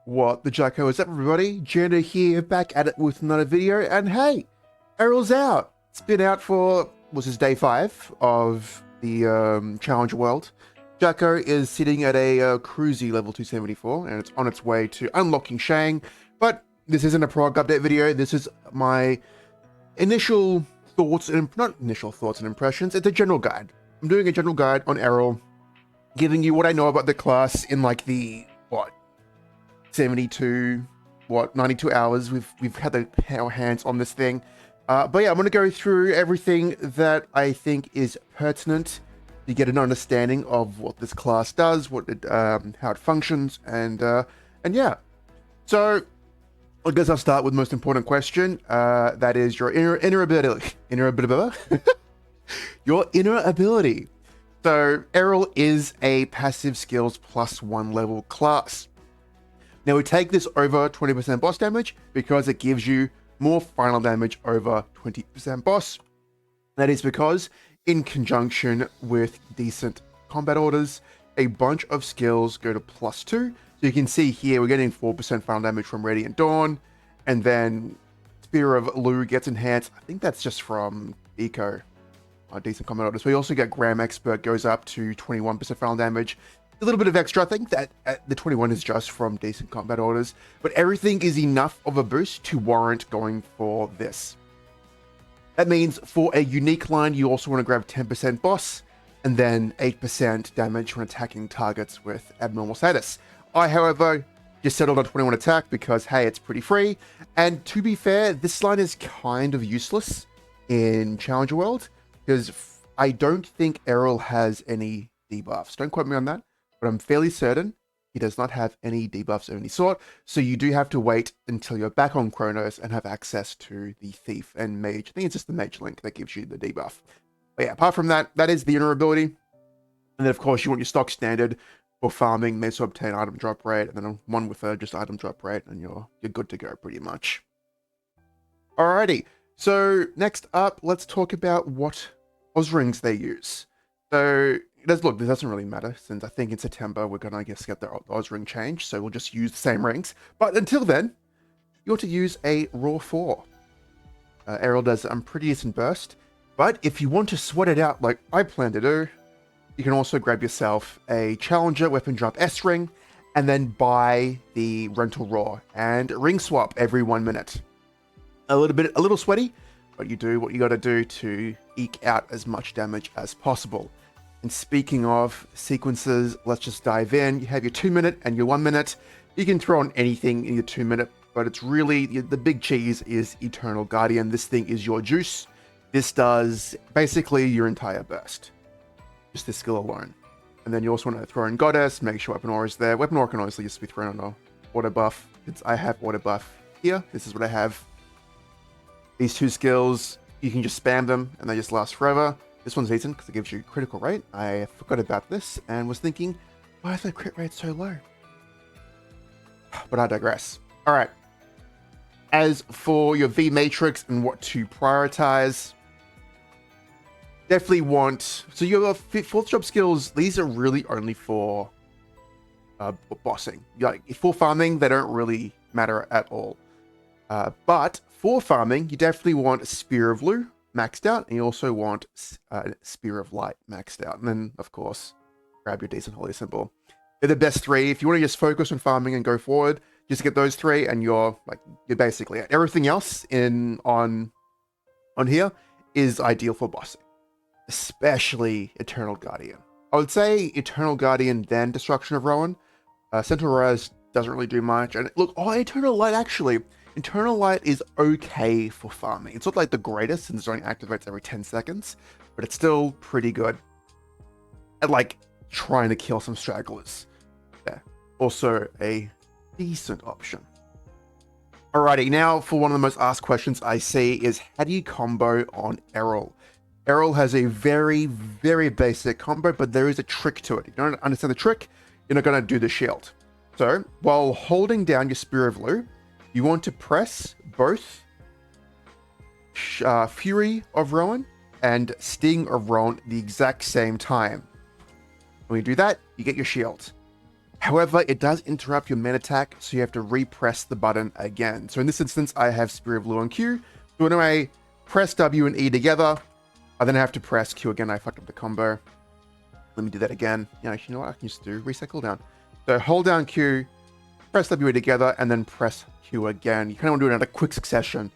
What the Jucko is up, everybody? Janda here, back at it with another video. And hey, Errol's out. It's been out for, was this day 5 of the Challenge World. Jucko is sitting at a cruisy level 274, and it's on its way to unlocking Shang. But this isn't a product update video. This is my initial thoughts, and not initial thoughts and impressions. It's a general guide. I'm doing a general guide on Errol, giving you what I know about the class in like the, 92 hours we've had our hands on this thing. But yeah, I'm going to go through everything that I think is pertinent to get an understanding of what this class does, how it functions, and yeah. So I guess I'll start with the most important question. That is your inner ability. Your inner ability. So Errol is a passive skills +1 level class. Now we take this over 20% boss damage because it gives you more final damage over 20% boss. That is because in conjunction with decent combat orders, a bunch of skills go to +2. So you can see here we're getting 4% final damage from Radiant Dawn, and then Spear of Lu gets enhanced. I think that's just from Eco. Decent combat orders. We also get Graham Expert goes up to 21% final damage. A little bit of extra. I think that the 21 is just from decent combat orders, but everything is enough of a boost to warrant going for this. That means for a unique line, you also want to grab 10% boss and then 8% damage when attacking targets with abnormal status. I, however, just settled on 21 attack because, hey, it's pretty free. And to be fair, this line is kind of useless in Challenger World because I don't think Errol has any debuffs. Don't quote me on that, but I'm fairly certain he does not have any debuffs of any sort. So you do have to wait until you're back on Chronos and have access to the Thief and Mage. I think it's just the Mage link that gives you the debuff. But yeah, apart from that, that is the inner ability. And then of course you want your stock standard for farming, may also obtain item drop rate, and then one with just item drop rate, and you're good to go pretty much. Alrighty, so next up, let's talk about what Oz rings they use. So this doesn't really matter since I think in September we're gonna get the Oz ring change, so we'll just use the same rings. But until then, you ought to use a raw 4. Errol does a pretty decent burst, but if you want to sweat it out like I plan to do, you can also grab yourself a Challenger weapon drop S ring, and then buy the rental raw and ring swap every 1 minute. A little sweaty, but you do what you got to do to eke out as much damage as possible. And speaking of sequences, let's just dive in. You have your 2 minute and your 1 minute. You can throw on anything in your 2 minute, but it's really the big cheese is Eternal Guardian. This thing is your juice. This does basically your entire burst, just this skill alone. And then you also want to throw in Goddess, make sure Weapon Aura is there. Weapon Aura can obviously just be thrown on auto buff. I have auto buff here. This is what I have. These two skills, you can just spam them and they just last forever. This one's decent because it gives you critical rate. I forgot about this and was thinking, why is the crit rate so low? But I digress. All right. As for your V matrix and what to prioritize, definitely want, so your 4th job skills, these are really only for bossing. Like for farming, they don't really matter at all. But for farming, you definitely want Spear of Lu maxed out, and you also want Spear of Light maxed out. And then, of course, grab your decent holy symbol. They're the best 3. If you want to just focus on farming and go forward, just get those 3, and you're basically at everything else on here is ideal for bossing, especially Eternal Guardian. I would say Eternal Guardian, then Destruction of Rowan. Central Res doesn't really do much, and look, Eternal Light actually. Eternal Light is okay for farming. It's not like the greatest since it only activates every 10 seconds, but it's still pretty good at like trying to kill some stragglers. Yeah, also a decent option. Alrighty, now for one of the most asked questions I see is how do you combo on Errol? Errol has a very, very basic combo, but there is a trick to it. If you don't understand the trick, you're not going to do the shield. So while holding down your Spear of Lu, you want to press both Fury of Rowan and Sting of Rowan at the exact same time. When you do that, you get your shield. However, it does interrupt your main attack, so you have to repress the button again. So in this instance, I have Spear of Blue on Q. So when I press W and E together, I then have to press Q again. I fucked up the combo. Let me do that again. Yeah, you know what I can just do? Reset cooldown. So hold down Q, press W together, and then press Q again. You kind of want to do it in a quick succession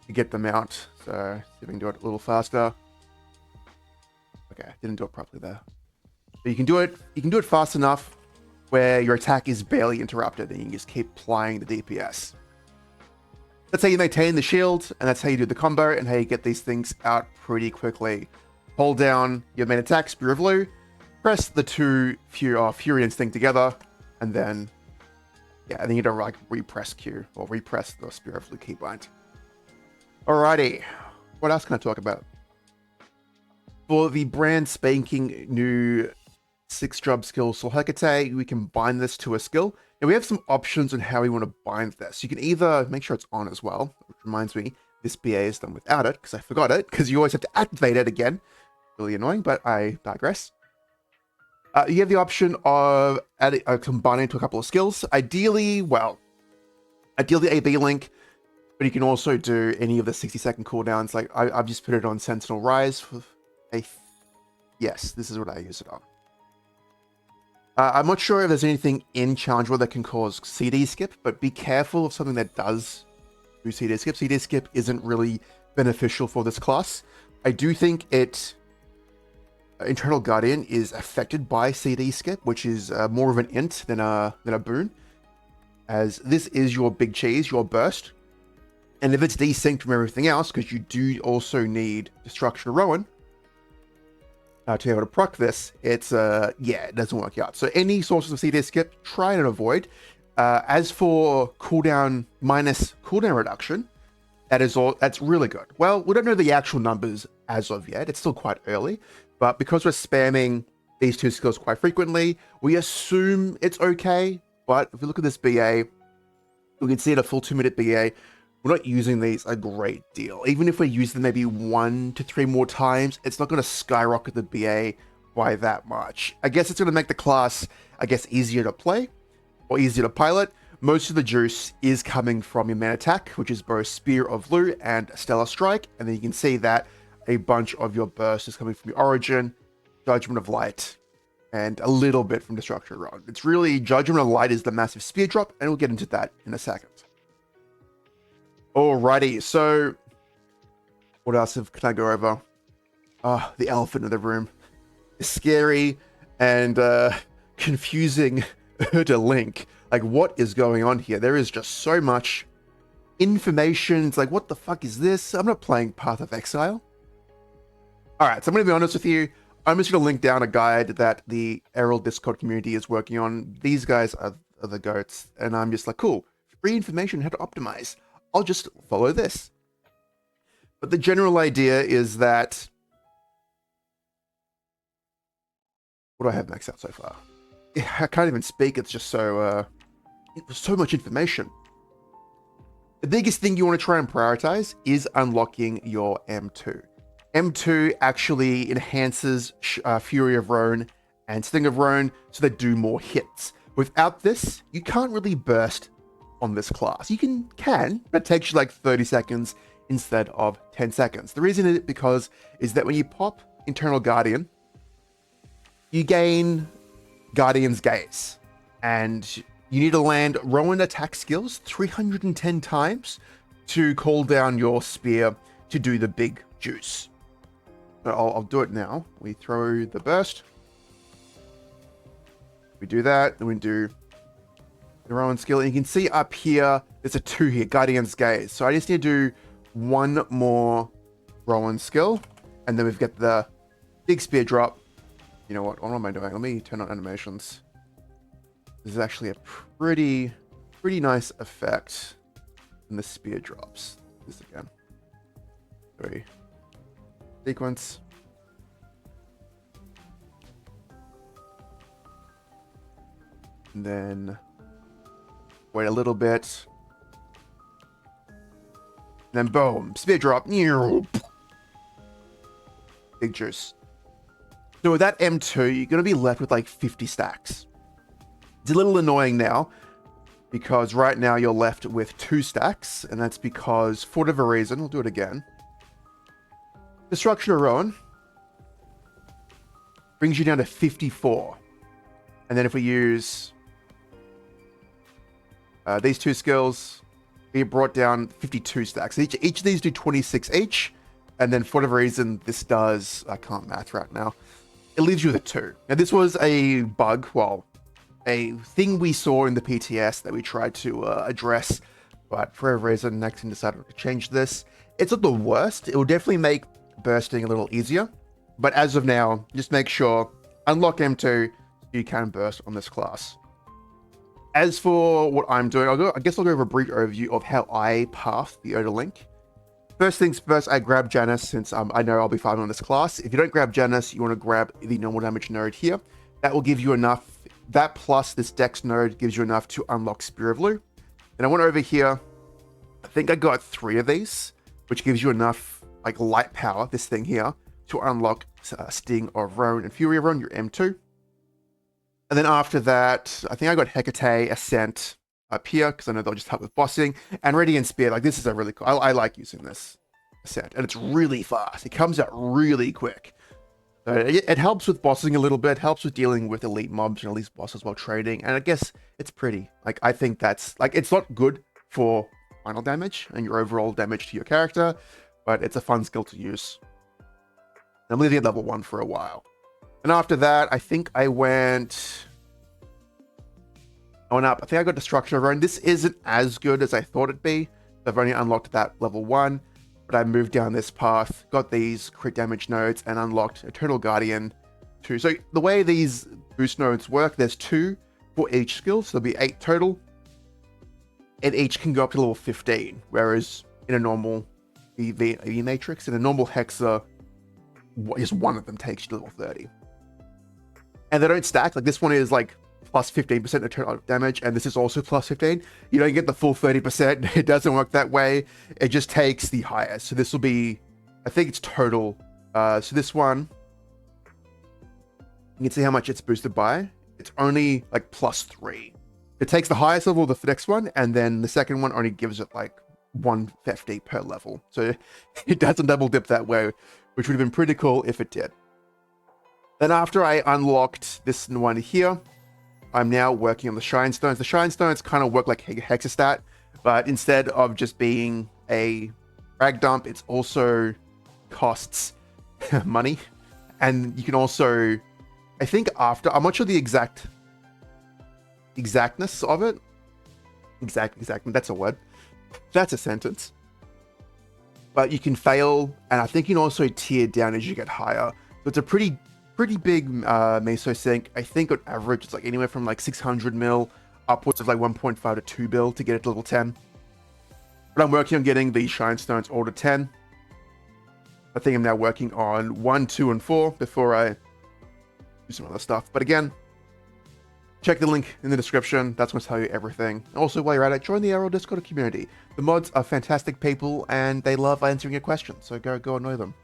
to get them out. So see if we can do it a little faster. Okay, didn't do it properly there. But you can do it fast enough where your attack is barely interrupted and you can just keep applying the DPS. That's how you maintain the shield, and that's how you do the combo and how you get these things out pretty quickly. Hold down your main attack, Spear of Blue, press the two Fury Instinct together, and then, yeah, and then you don't like repress Q or repress the Spear of Blue keybind. Alrighty, what else can I talk about? For the brand spanking new 6-job skill Soul Hecate, we can bind this to a skill. Now we have some options on how we want to bind this. You can either make sure it's on as well, which reminds me, this BA is done without it, because I forgot it, because you always have to activate it again. Really annoying, but I digress. You have the option of combining to a couple of skills. Ideally AB link, but you can also do any of the 60-second cooldowns. Like I've just put it on Sentinel Rise. Yes, this is what I use it on. I'm not sure if there's anything in Challenge World that can cause CD skip, but be careful of something that does do CD skip. CD skip isn't really beneficial for this class. I do think Internal Guardian is affected by CD skip, which is more of an int than a boon, as this is your big cheese, your burst. And if it's desynced from everything else, because you do also need Destruction Rowan, to be able to proc this, it's yeah, it doesn't work out. So any sources of CD skip, try and avoid. As for cooldown minus cooldown reduction, that's really good. Well, we don't know the actual numbers as of yet. It's still quite early, but because we're spamming these two skills quite frequently, we assume it's okay. But if we look at this BA, we can see at a full 2-minute BA, we're not using these a great deal. Even if we use them maybe 1 to 3 more times, it's not going to skyrocket the BA by that much. I guess it's going to make the class, easier to play or easier to pilot. Most of the juice is coming from your main attack, which is both Spear of Blue and Stellar Strike. And then you can see that a bunch of your burst is coming from your Origin, Judgment of Light, and a little bit from Destruction Rowan. It's really Judgment of Light is the massive spear drop, and we'll get into that in a second. Alrighty, so what else can I go over? The elephant in the room. It's scary and confusing to link. Like, what is going on here? There is just so much information. It's like, what the fuck is this? I'm not playing Path of Exile. Alright, so I'm going to be honest with you. I'm just going to link down a guide that the Errol Discord community is working on. These guys are the goats. And I'm just like, cool. Free information on how to optimize. I'll just follow this. But the general idea is that... What do I have maxed out so far? I can't even speak. It's just so much information. The biggest thing you want to try and prioritize is unlocking your M2. M2 actually enhances Fury of Roan and Sting of Roan so they do more hits. Without this, you can't really burst on this class. You can, but it takes you like 30 seconds instead of 10 seconds. The reason is that when you pop Internal Guardian, you gain Guardian's Gaze, and you need to land Rowan attack skills 310 times to call down your spear to do the big juice. So I'll do it now. We throw the burst. We do that, then we do the Rowan skill. And you can see up here, there's a 2 here, Guardian's Gaze. So I just need to do one more Rowan skill, and then we've got the big spear drop. You know what am I doing? Let me turn on animations. This is actually a pretty nice effect in the spear drops. This again. 3. Sequence. And then wait a little bit. And then boom, spear drop. Big juice. So with that M2, you're going to be left with like 50 stacks. It's a little annoying now because right now you're left with 2 stacks, and that's because, for whatever reason, we'll do it again. Destruction of Ruin brings you down to 54. And then if we use these 2 skills, we brought down 52 stacks. Each of these do 26 each. And then for whatever reason, this does, I can't math right now, it leaves you with a 2. Now this was a bug, well, a thing we saw in the PTS that we tried to address, but for whatever reason, Nexon decided to change this. It's not the worst. It will definitely make bursting a little easier, but as of now, just make sure, unlock M2, so you can burst on this class. As for what I'm doing, I guess I'll go over a brief overview of how I path the Errol link. First things first, I grab Janus since I know I'll be farming on this class. If you don't grab Janus, you want to grab the normal damage node here. That will give you enough. That plus this Dex node gives you enough to unlock Spear of Lu. And I went over here. I think I got 3 of these, which gives you enough like light power, this thing here, to unlock Sting of Roan and Fury of Roan, your M2. And then after that, I think I got Hecate, Ascent up here, because I know they'll just help with bossing. And Radiant Spear, like this is a really cool, I like using this Ascent. And it's really fast. It comes out really quick. So it helps with bossing a little bit, helps with dealing with elite mobs and elite bosses while trading. And I guess it's pretty. Like, I think that's, like, it's not good for final damage and your overall damage to your character, but it's a fun skill to use. I'm leaving at level 1 for a while. And after that, I think I went on up. I think I got Destruction of Ruin. This isn't as good as I thought it'd be. I've only unlocked that level 1. But I moved down this path, got these crit damage nodes, and unlocked Eternal Guardian 2. So the way these boost nodes work, there's 2 for each skill, so there'll be 8 total. And each can go up to level 15, whereas in a normal EV matrix, in a normal Hexa, just one of them takes you to level 30. And they don't stack, like this one is like plus 15% eternal damage, and this is also plus 15. You don't get the full 30%. It doesn't work that way. It just takes the highest. So this will be, I think it's total. So this one, you can see how much it's boosted by. It's only like plus 3. It takes the highest level of the next one, and then the second one only gives it like 150 per level. So it doesn't double dip that way, which would have been pretty cool if it did. Then after I unlocked this one here, I'm now working on the Shine Stones. The Shine Stones kind of work like Hexastat, but instead of just being a rag dump, it's also costs money. And you can also, I think after, I'm not sure the exactness of it. Exact, that's a word. That's a sentence. But you can fail, and I think you can also tier down as you get higher. So it's a pretty big meso sync. I think on average it's like anywhere from like 600 mil upwards of like 1.5 to 2 bill to get it to level 10. But I'm working on getting these Shine Stones all to 10. I think I'm now working on 1, 2, and 4 before I do some other stuff. But again, check the link in the description. That's going to tell you everything. Also, while you're at it, join the Errol Discord community. The mods are fantastic people and they love answering your questions. So go annoy them.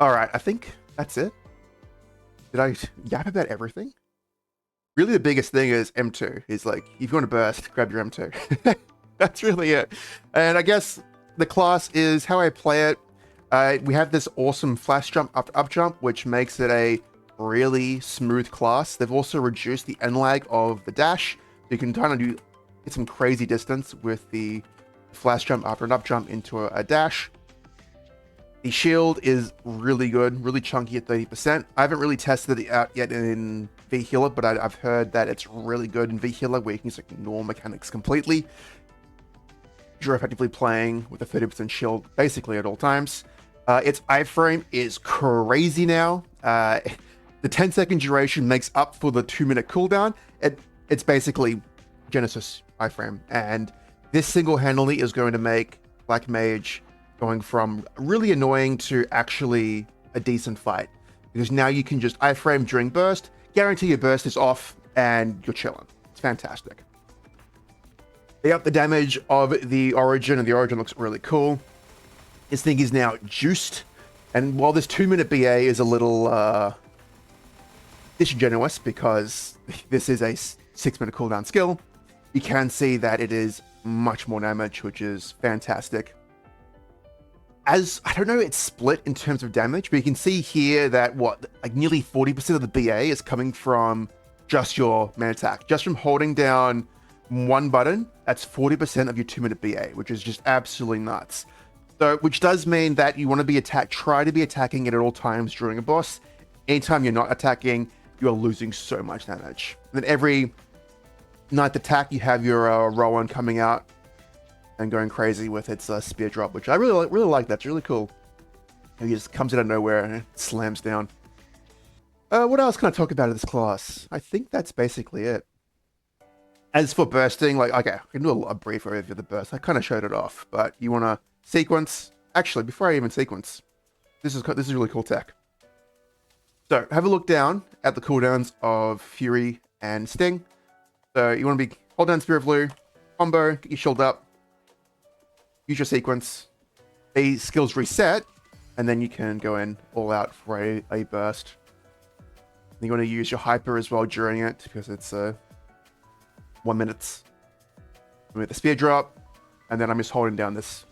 All right, I think that's it. Did I yap about everything? Really, the biggest thing is M2. Is like, if you want to burst, grab your M2. That's really it. And I guess the class is how I play it. We have this awesome flash jump up jump, which makes it a really smooth class. They've also reduced the end lag of the dash. So you can kind of get some crazy distance with the flash jump after an up jump into a dash. The shield is really good, really chunky at 30%. I haven't really tested it out yet in V-Healer, but I've heard that it's really good in V-Healer, where you can use like normal mechanics completely. You're effectively playing with a 30% shield basically at all times. Its iframe is crazy now. The 10-second duration makes up for the 2-minute cooldown. It's basically Genesis iframe, and this single-handedly is going to make Black Mage going from really annoying to actually a decent fight, because now you can just iframe during burst, guarantee your burst is off, and you're chilling. It's fantastic. They up the damage of the Origin, and the Origin looks really cool. This thing is now juiced, and while this 2-minute BA is a little disingenuous because this is a 6-minute cooldown skill. You can see that it is much more damage, which is fantastic. As I don't know, it's split in terms of damage, but you can see here that like nearly 40% of the BA is coming from just your main attack, just from holding down one button. That's 40% of your 2-minute BA, which is just absolutely nuts. So, which does mean that you want to be try to be attacking it at all times during a boss. Anytime you're not attacking, you are losing so much damage. And then every 9th attack, you have your Rowan coming out and going crazy with its spear drop, which I really like. That's really cool. And he just comes out of nowhere and slams down. What else can I talk about in this class? I think that's basically it. As for bursting, like, okay, I can do a brief overview of the burst. I kind of showed it off, but you want to sequence. Actually, before I even sequence, this is really cool tech. So have a look down at the cooldowns of Fury and Sting. So you want to be hold down Spear of Blue, combo, get your shield up, use your sequence. The skills reset, and then you can go in all out for a burst. You want to use your hyper as well during it because it's 1 minute with the spear drop, and then I'm just holding down this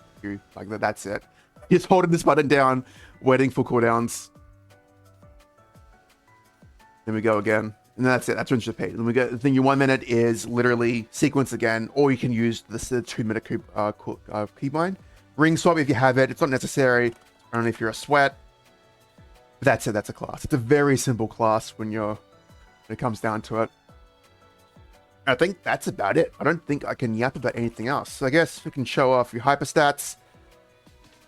like that. That's it. Just holding this button down, waiting for cooldowns. Then we go again, and that's it. That's rinse repeat. Then we go. The thing, your 1 minute is literally sequence again, or you can use the 2-minute keybind. Ring swap if you have it. It's not necessary only if you're a sweat. But that's it. That's a class. It's a very simple class when it comes down to it. I think that's about it. I don't think I can yap about anything else. So I guess we can show off your hyper stats.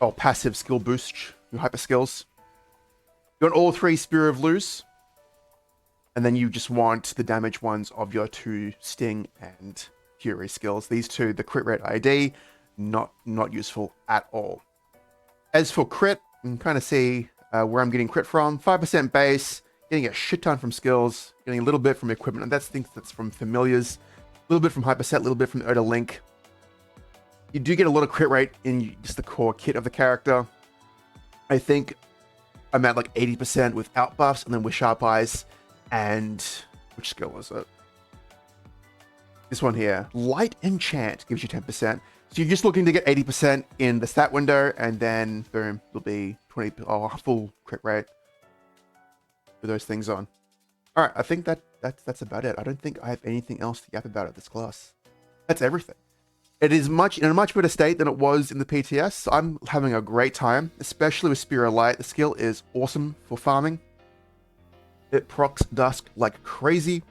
Oh, passive skill boost. Your hyper skills. You want all 3 Spear of Loose. And then you just want the damage ones of your 2 Sting and Fury skills. These 2, the crit rate ID, not useful at all. As for crit, you can kind of see where I'm getting crit from. 5% base, getting a shit ton from skills, getting a little bit from equipment, and that's from familiars, a little bit from hyperset, a little bit from Errol Link. You do get a lot of crit rate in just the core kit of the character. I think I'm at like 80% without buffs, and then with Sharp Eyes, and which skill was it? This one here, Light Enchant gives you 10%. So you're just looking to get 80% in the stat window, and then boom, it'll be 20 full crit rate with those things on. All right, I think that's about it. I don't think I have anything else to yap about at this class. That's everything. It is in a much better state than it was in the PTS. So I'm having a great time, especially with Spear of Light. The skill is awesome for farming. It procs Dusk like crazy.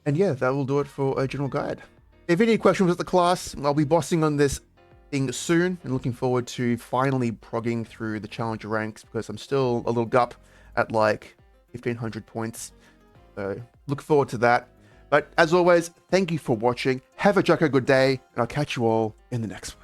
And yeah, that will do it for a general guide. If you have any questions with the class, I'll be bossing on this thing soon and looking forward to finally progging through the challenger ranks because I'm still a little gup at like 1500 points. So look forward to that. But as always, thank you for watching. Have a jucko good day, and I'll catch you all in the next one.